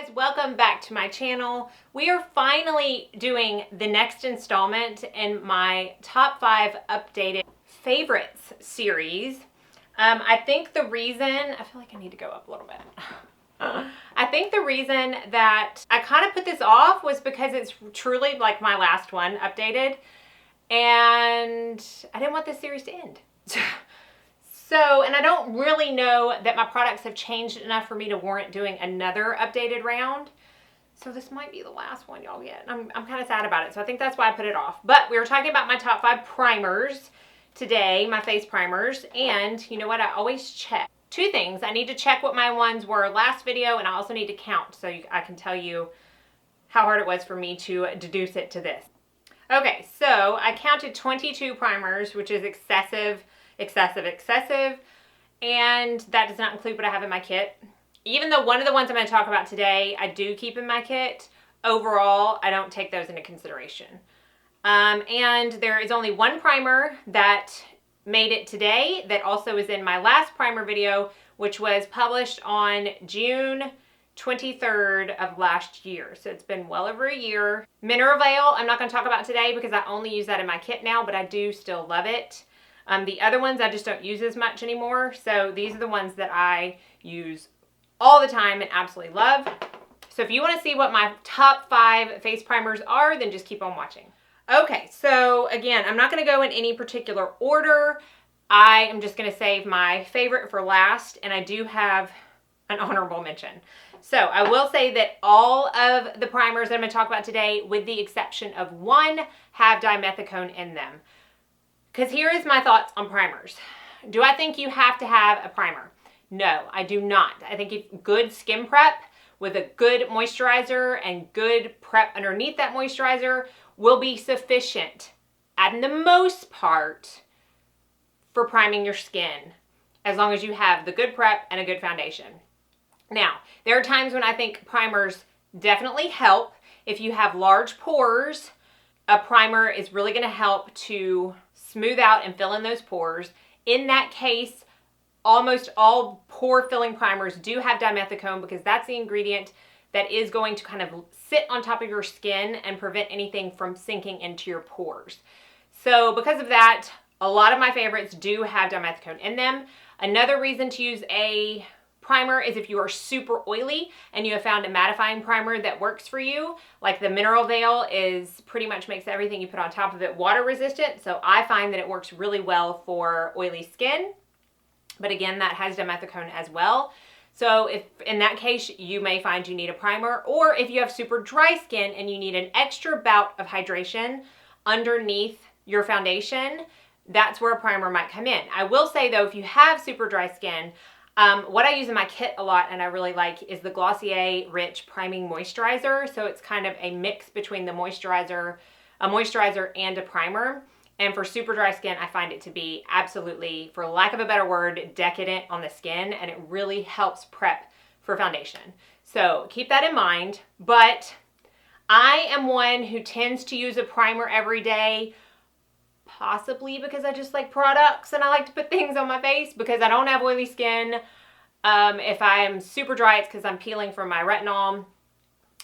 Guys, welcome back to my channel. We are finally doing the next installment in my top 5 updated favorites series. I think the reason, I feel like I need to go up a little bit. I think the reason that I kind of put this off was because it's truly like my last one updated, and I didn't want this series to end. And I don't really know that my products have changed enough for me to warrant doing another updated round. So this might be the last one y'all get. I'm kind of sad about it. So I think that's why I put it off. But we were talking about my top 5 primers today, my face primers. And you know what? I always check 2 things. I need to check what my ones were last video, and I also need to count so I can tell you how hard it was for me to deduce it to this. Okay, so I counted 22 primers, which is excessive, and that does not include what I have in my kit. Even though one of the ones I'm going to talk about today I do keep in my kit, overall I don't take those into consideration. And there is only one primer that made it today that also is in my last primer video, which was published on June 23rd of last year. So it's been well over a year. Mineral Veil I'm not going to talk about today because I only use that in my kit now, but I do still love it. The other ones I just don't use as much anymore. So these are the ones that I use all the time and absolutely love. So if you want to see what my top 5 face primers are, then just keep on watching. Okay, so again, I'm not going to go in any particular order. I am just going to save my favorite for last, and I do have an honorable mention. So I will say that all of the primers that I'm going to talk about today, with the exception of one, have dimethicone in them. Because here is my thoughts on primers. Do I think you have to have a primer? No, I do not. I think if good skin prep with a good moisturizer and good prep underneath that moisturizer will be sufficient, at the most part, for priming your skin, as long as you have the good prep and a good foundation. Now, there are times when I think primers definitely help. If you have large pores, a primer is really going to help to smooth out and fill in those pores. In that case, almost all pore filling primers do have dimethicone because that's the ingredient that is going to kind of sit on top of your skin and prevent anything from sinking into your pores. So because of that, a lot of my favorites do have dimethicone in them. Another reason to use a primer is if you are super oily and you have found a mattifying primer that works for you, like the Mineral Veil is pretty much makes everything you put on top of it water resistant. So I find that it works really well for oily skin. But again, that has dimethicone as well. So if in that case, you may find you need a primer, or if you have super dry skin and you need an extra bout of hydration underneath your foundation, that's where a primer might come in. I will say though, if you have super dry skin, what I use in my kit a lot and I really like is the Glossier Rich Priming Moisturizer. So it's kind of a mix between the moisturizer and a primer. And for super dry skin, I find it to be absolutely, for lack of a better word, decadent on the skin, and it really helps prep for foundation. So keep that in mind. But I am one who tends to use a primer every day, possibly because I just like products and I like to put things on my face because I don't have oily skin. If I am super dry, it's because I'm peeling from my retinol.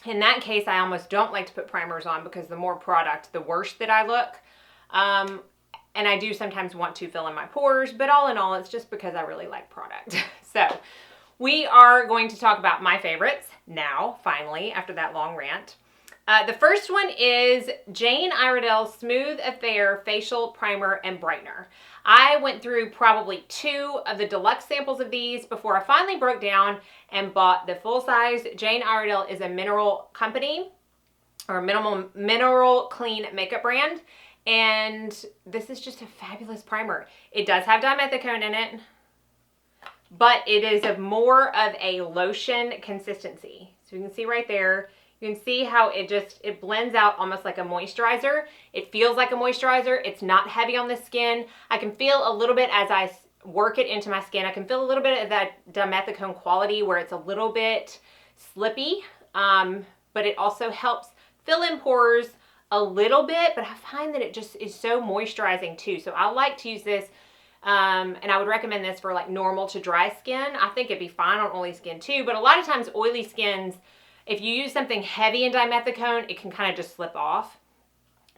In that case, I almost don't like to put primers on because the more product, the worse that I look. And I do sometimes want to fill in my pores, but all in all, it's just because I really like product. So we are going to talk about my favorites now, finally, after that long rant. The first one is Jane Iredale Smooth Affair Facial Primer and Brightener. I went through probably 2 of the deluxe samples of these before I finally broke down and bought the full size. Jane Iredale is a mineral company, or mineral clean makeup brand. And this is just a fabulous primer. It does have dimethicone in it, but it is more of a lotion consistency. So you can see right there, you can see how it blends out almost like a moisturizer. It feels like a moisturizer. It's not heavy on the skin. I can feel a little bit as I work it into my skin. I can feel a little bit of that dimethicone quality where it's a little bit slippy, but it also helps fill in pores a little bit, but I find that it just is so moisturizing too. So I like to use this, and I would recommend this for like normal to dry skin. I think it'd be fine on oily skin too, but a lot of times oily skins, If you use something heavy in dimethicone, it can kind of just slip off.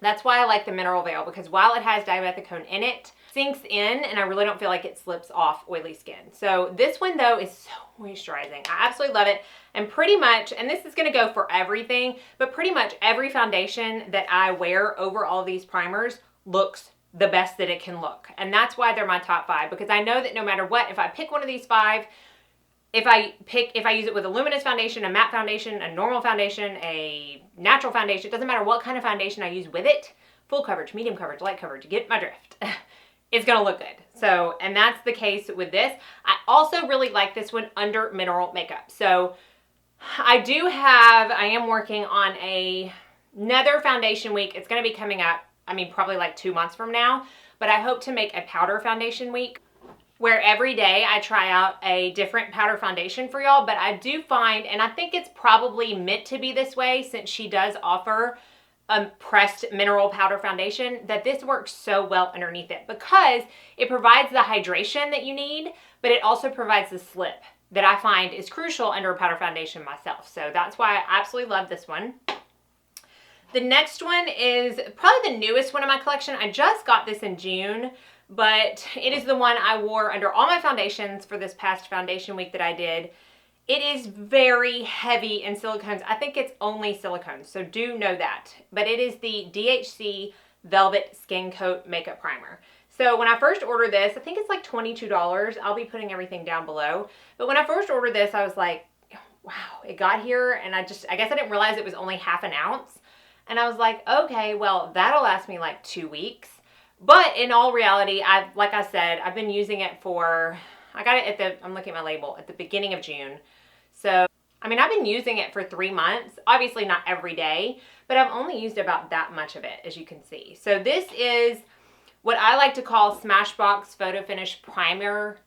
That's why I like the Mineral Veil, because while it has dimethicone in it, sinks in and I really don't feel like it slips off oily skin. So this one though is so moisturizing. I absolutely love it. And pretty much, and this is gonna go for everything, but pretty much every foundation that I wear over all these primers looks the best that it can look. And that's why they're my top 5, because I know that no matter what, if I pick one of these 5, if I use it with a luminous foundation, a matte foundation, a normal foundation, a natural foundation, it doesn't matter what kind of foundation I use with it, full coverage, medium coverage, light coverage, you get my drift, it's gonna look good. So, and that's the case with this. I also really like this one under mineral makeup. So I am working on another foundation week. It's gonna be coming up, I mean, probably like 2 months from now, but I hope to make a powder foundation week where every day I try out a different powder foundation for y'all. But I do find, and I think it's probably meant to be this way since she does offer a pressed mineral powder foundation, that this works so well underneath it because it provides the hydration that you need, but it also provides the slip that I find is crucial under a powder foundation myself. So that's why I absolutely love this one. The next one is probably the newest one in my collection. I just got this in June, but it is the one I wore under all my foundations for this past foundation week that I did. It is very heavy in silicones. I think it's only silicones, so do know that. But it is the DHC Velvet Skin Coat Makeup Primer. So when I first ordered this, I think it's like $22. I'll be putting everything down below. But when I first ordered this, I was like, wow, it got here, and I guess I didn't realize it was only half an ounce. And I was like, okay, well, that'll last me like 2 weeks. But in all reality, like I said, I've been using it for, I got it I'm looking at my label, at the beginning of June. So, I mean, I've been using it for 3 months. Obviously not every day, but I've only used about that much of it, as you can see. So this is what I like to call Smashbox Photo Finish Primer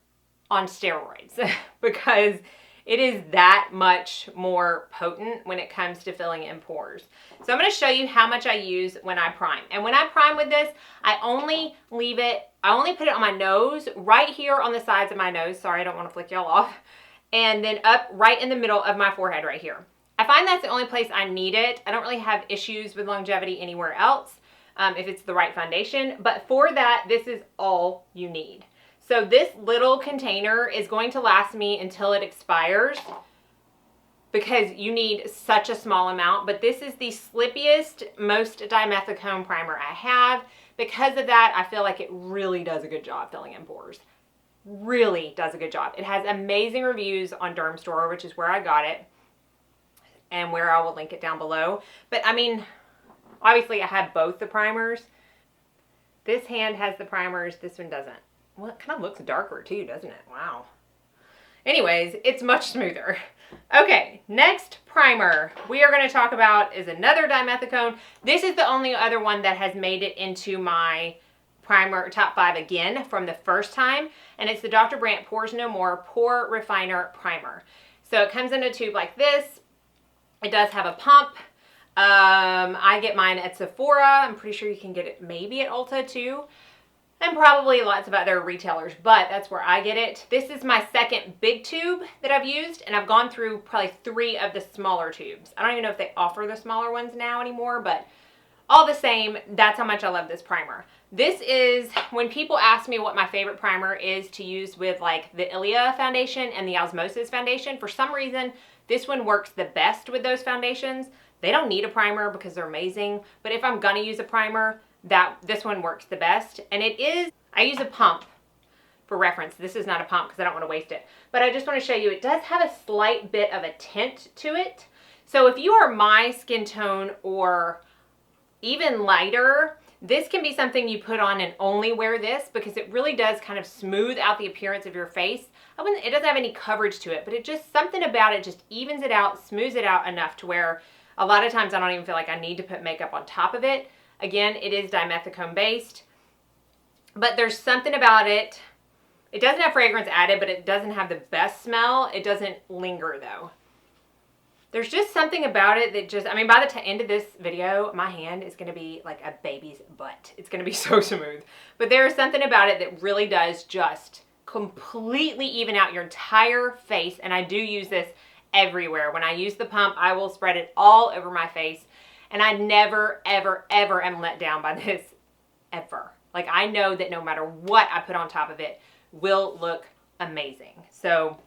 on steroids because it is that much more potent when it comes to filling in pores. So I'm going to show you how much I use when I prime. And when I prime with this, I only put it on my nose, right here on the sides of my nose. Sorry, I don't want to flick y'all off. And then up right in the middle of my forehead right here. I find that's the only place I need it. I don't really have issues with longevity anywhere else if it's the right foundation. But for that, this is all you need. So this little container is going to last me until it expires because you need such a small amount. But this is the slippiest, most dimethicone primer I have. Because of that, I feel like it really does a good job filling in pores. Really does a good job. It has amazing reviews on Dermstore, which is where I got it and where I will link it down below. But I mean, obviously I have both the primers. This hand has the primers, this one doesn't. Well, it kind of looks darker too, doesn't it? Wow. Anyways, it's much smoother. Okay, next primer we are going to talk about is another dimethicone. This is the only other one that has made it into my primer top 5 again from the first time, and it's the Dr. Brandt Pores No More Pore Refiner Primer. So it comes in a tube like this. It does have a pump. I get mine at Sephora. I'm pretty sure you can get it maybe at Ulta too, and probably lots of other retailers, but that's where I get it. This is my second big tube that I've used, and I've gone through probably 3 of the smaller tubes. I don't even know if they offer the smaller ones now anymore, but all the same, that's how much I love this primer. This is, when people ask me what my favorite primer is to use with like the Ilia foundation and the Osmosis foundation, for some reason, this one works the best with those foundations. They don't need a primer because they're amazing, but if I'm gonna use a primer, this one works the best. And it is, I use a pump for reference. This is not a pump because I don't want to waste it, but I just want to show you, it does have a slight bit of a tint to it. So if you are my skin tone or even lighter, this can be something you put on and only wear this because it really does kind of smooth out the appearance of your face. It doesn't have any coverage to it, but it just, something about it just evens it out, smooths it out enough to where a lot of times I don't even feel like I need to put makeup on top of it. Again, it is dimethicone based, but there's something about it. It doesn't have fragrance added, but it doesn't have the best smell. It doesn't linger though. There's just something about it that just, I mean, by the end of this video, my hand is going to be like a baby's butt. It's going to be so smooth. But there is something about it that really does just completely even out your entire face. And I do use this everywhere. When I use the pump, I will spread it all over my face. And I never, ever, ever am let down by this, ever. Like, I know that no matter what I put on top of it will look amazing. So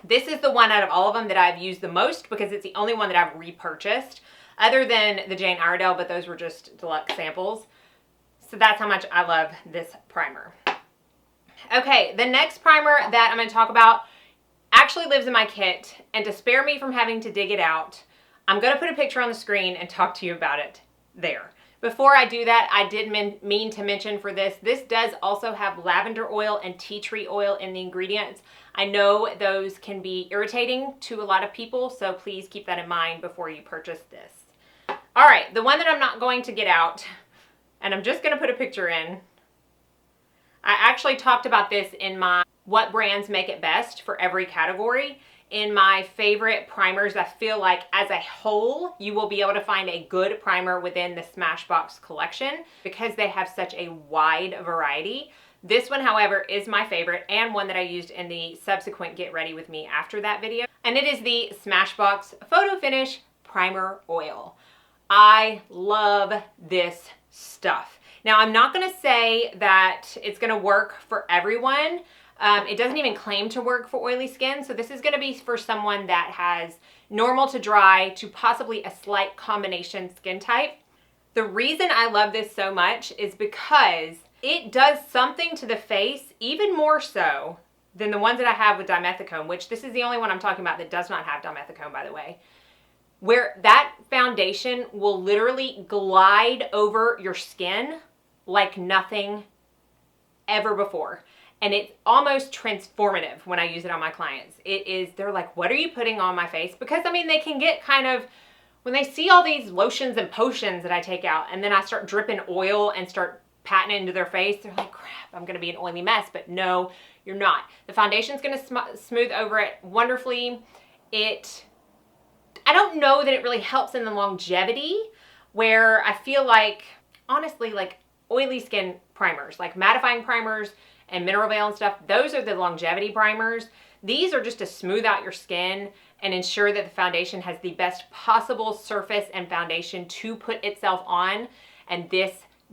this is the one out of all of them that I've used the most because it's the only one that I've repurchased other than the Jane Iredale, but those were just deluxe samples. So that's how much I love this primer. Okay, the next primer that I'm going to talk about actually lives in my kit, and to spare me from having to dig it out, I'm going to put a picture on the screen and talk to you about it there. Before I do that, I did mean to mention for this does also have lavender oil and tea tree oil in the ingredients. I know those can be irritating to a lot of people, so please keep that in mind before you purchase this. All right, the one that I'm not going to get out, and I'm just going to put a picture in. I actually talked about this in my what brands make it best for every category. In my favorite primers, I feel like as a whole, you will be able to find a good primer within the Smashbox collection because they have such a wide variety. This one, however, is my favorite and one that I used in the subsequent Get Ready With Me after that video. And it is the Smashbox Photo Finish Primer Oil. I love this stuff. Now, I'm not going to say that it's going to work for everyone. It doesn't even claim to work for oily skin. So this is going to be for someone that has normal to dry to possibly a slight combination skin type. The reason I love this so much is because it does something to the face, even more so than the ones that I have with dimethicone, which this is the only one I'm talking about that does not have dimethicone, by the way, where that foundation will literally glide over your skin like nothing ever before. And it's almost transformative when I use it on my clients. They're like, what are you putting on my face? Because, I mean, they can get kind of, when they see all these lotions and potions that I take out and then I start dripping oil and start patting it into their face, they're like, crap, I'm going to be an oily mess. But no, you're not. The foundation's going to smooth over it wonderfully. I don't know that it really helps in the longevity, where I feel like, honestly, like oily skin primers, like mattifying primers and Mineral Veil and stuff, those are the longevity primers. These are just to smooth out your skin and ensure that the foundation has the best possible surface and foundation to put itself on, and this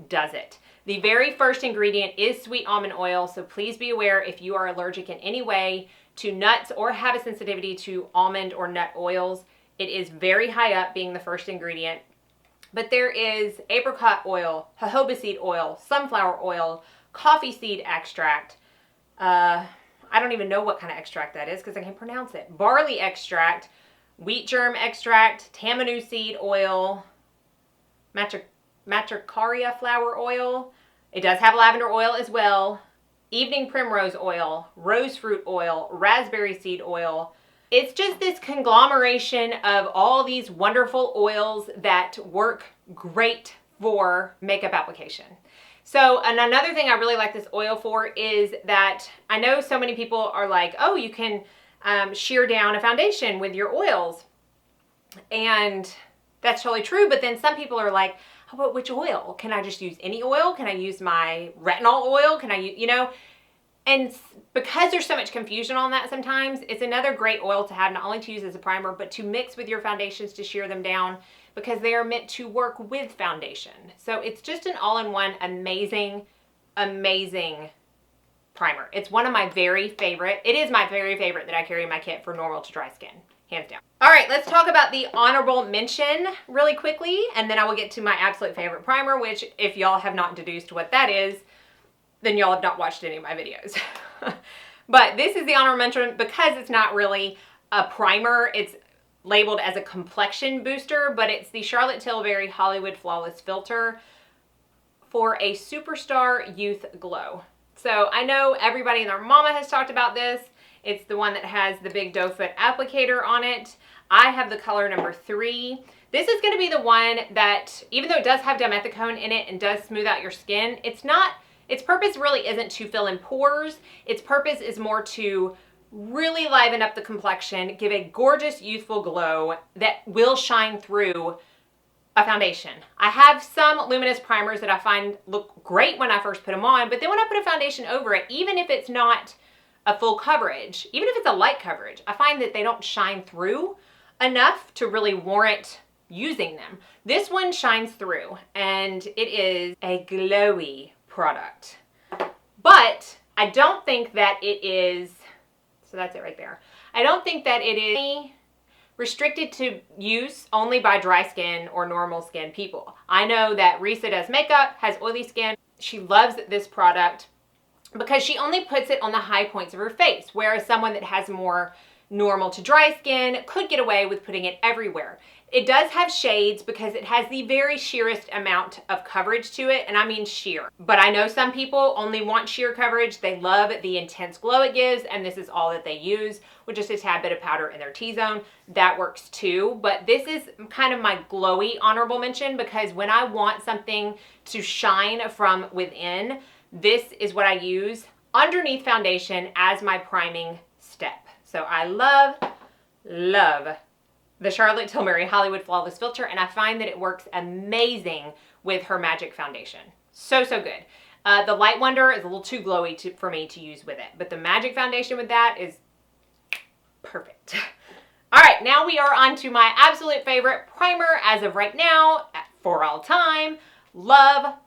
does it. The very first ingredient is sweet almond oil, so please be aware if you are allergic in any way to nuts or have a sensitivity to almond or nut oils. It is very high up being the first ingredient. But there is apricot oil, jojoba seed oil, sunflower oil, coffee seed extract. I don't even know what kind of extract that is because I can't pronounce it. Barley extract, wheat germ extract, tamanu seed oil, matricaria flower oil. It does have lavender oil as well. Evening primrose oil, rose fruit oil, raspberry seed oil. It's just this conglomeration of all these wonderful oils that work great for makeup application. So, and another thing I really like this oil for is that I know so many people are like, oh, you can shear down a foundation with your oils. And that's totally true. But then some people are like, oh, but which oil? Can I just use any oil? Can I use my retinol oil? Can I use, you know? And because there's so much confusion on that sometimes, it's another great oil to have, not only to use as a primer, but to mix with your foundations to shear them down, because they are meant to work with foundation. So it's just an all-in-one amazing, amazing primer. It's one of my very favorite. It is my very favorite that I carry in my kit for normal to dry skin, hands down. All right, let's talk about the honorable mention really quickly, and then I will get to my absolute favorite primer, which if y'all have not deduced what that is, then y'all have not watched any of my videos. But this is the honorable mention because it's not really a primer. It's labeled as a complexion booster, but it's the Charlotte Tilbury Hollywood Flawless Filter for a superstar youth glow. So I know everybody and their mama has talked about this. It's the one that has the big doe foot applicator on it. I have the color number 3. This is going to be the one that, even though it does have dimethicone in it and does smooth out your skin, its purpose really isn't to fill in pores. Its purpose is more to really liven up the complexion, give a gorgeous youthful glow that will shine through a foundation. I have some luminous primers that I find look great when I first put them on, but then when I put a foundation over it, even if it's not a full coverage, even if it's a light coverage, I find that they don't shine through enough to really warrant using them. This one shines through, and it is a glowy product. But I don't think that it is, so that's it right there. I don't think that it is restricted to use only by dry skin or normal skin people. I know that Risa does makeup, has oily skin. She loves this product because she only puts it on the high points of her face, whereas someone that has more normal to dry skin could get away with putting it everywhere. It does have shades because it has the very sheerest amount of coverage to it, and I mean sheer. But I know some people only want sheer coverage. They love the intense glow it gives, and this is all that they use with just a tad bit of powder in their T-zone. That works too, but this is kind of my glowy honorable mention because when I want something to shine from within, this is what I use underneath foundation as my priming step. So I love the Charlotte Tilbury Hollywood Flawless Filter, and I find that it works amazing with her Magic Foundation. So good. The Light Wonder is a little too glowy for me to use with it, but the Magic Foundation with that is perfect. All right, now we are on to my absolute favorite primer as of right now for all time. Love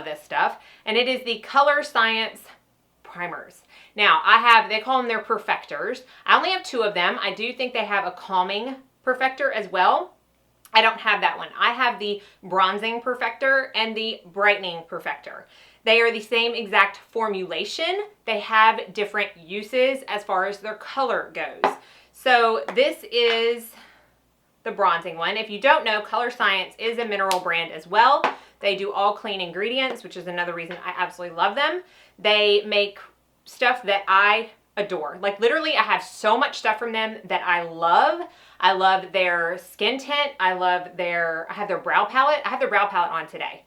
this stuff, and it is the Color Science primers. Now, they call them their perfectors. I only have 2 of them. I do think they have a calming perfector as well. I don't have that one. I have the bronzing perfector and the brightening perfector. They are the same exact formulation. They have different uses as far as their color goes. So this is the bronzing one. If you don't know, Color Science is a mineral brand as well. They do all clean ingredients, which is another reason I absolutely love them. They make stuff that I adore. Like literally I have so much stuff from them that I love. I love their skin tint. I have their brow palette. I have their brow palette on today.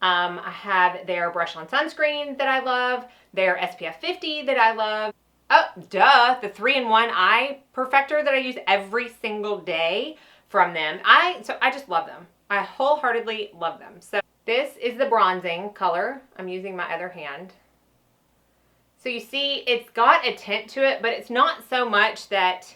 I have their brush on sunscreen that I love. Their SPF 50 that I love. Oh, duh, the 3-in-1 eye perfector that I use every single day from them. So I just love them. I wholeheartedly love them. So this is the bronzing color. I'm using my other hand. So you see, it's got a tint to it, but it's not so much that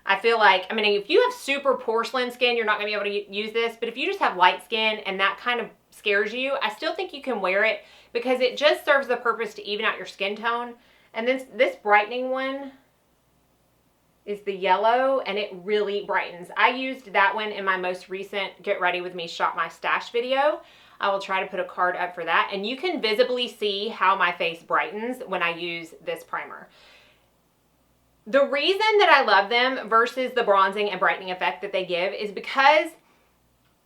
I feel like, I mean, if you have super porcelain skin, you're not going to be able to use this, but if you just have light skin and that kind of scares you, I still think you can wear it because it just serves the purpose to even out your skin tone. And then this brightening one is the yellow, and it really brightens. I used that one in my most recent Get Ready With Me Shop My Stash video. I will try to put a card up for that, and you can visibly see how my face brightens when I use this primer. The reason that I love them versus the bronzing and brightening effect that they give is because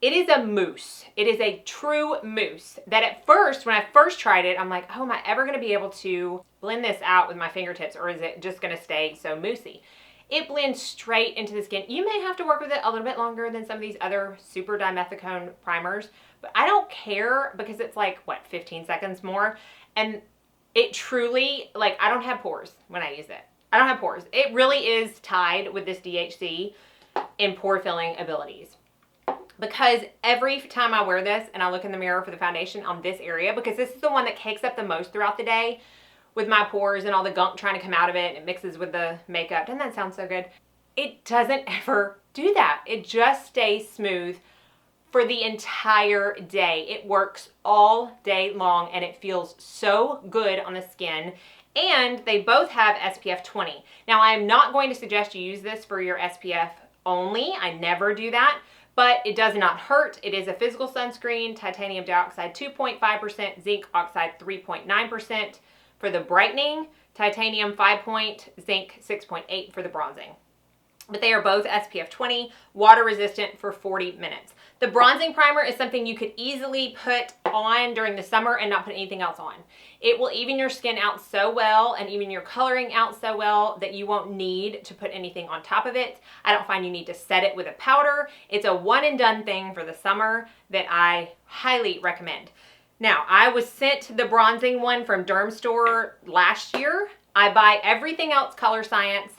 it is a mousse. It is a true mousse that at first, when I first tried it, I'm like, oh, am I ever going to be able to blend this out with my fingertips, or is it just going to stay so moussey? It blends straight into the skin. You may have to work with it a little bit longer than some of these other super dimethicone primers, but I don't care because it's like, what, 15 seconds more? And it truly, like, I don't have pores when I use it. I don't have pores. It really is tied with this DHC in pore filling abilities. Because every time I wear this and I look in the mirror for the foundation on this area, because this is the one that cakes up the most throughout the day with my pores and all the gunk trying to come out of it, and it mixes with the makeup. Doesn't that sound so good? It doesn't ever do that. It just stays smooth for the entire day. It works all day long and it feels so good on the skin. And they both have SPF 20. Now, I am not going to suggest you use this for your SPF only. I never do that. But it does not hurt. It is a physical sunscreen, titanium dioxide 2.5%, zinc oxide 3.9% for the brightening, titanium 5 point, zinc 6.8 for the bronzing. But they are both SPF 20, water resistant for 40 minutes. The bronzing primer is something you could easily put on during the summer and not put anything else on. It will even your skin out so well and even your coloring out so well that you won't need to put anything on top of it. I don't find you need to set it with a powder. It's a one and done thing for the summer that I highly recommend. Now, I was sent the bronzing one from Derm Store last year. I buy everything else Color Science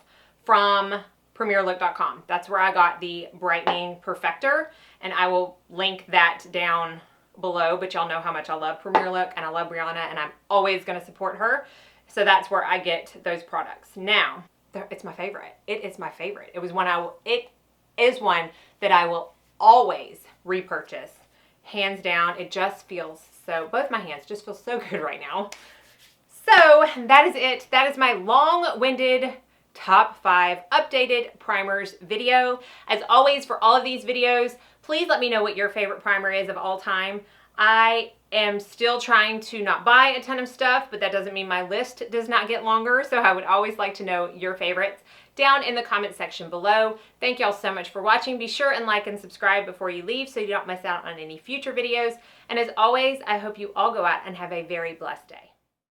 from PremierLook.com. That's where I got the brightening perfector, and I will link that down below, but y'all know how much I love Premier Look and I love Brianna, and I'm always going to support her. So that's where I get those products. Now, it's my favorite. It is my favorite. It is one that I will always repurchase. Hands down. It just feels so, both my hands just feel so good right now. So that is it. That is my long-winded top 5 updated primers video. As always, for all of these videos, please let me know what your favorite primer is of all time. I am still trying to not buy a ton of stuff, but that doesn't mean my list does not get longer. So I would always like to know your favorites down in the comment section below. Thank y'all so much for watching. Be sure and like and subscribe before you leave so you don't miss out on any future videos. And as always, I hope you all go out and have a very blessed day.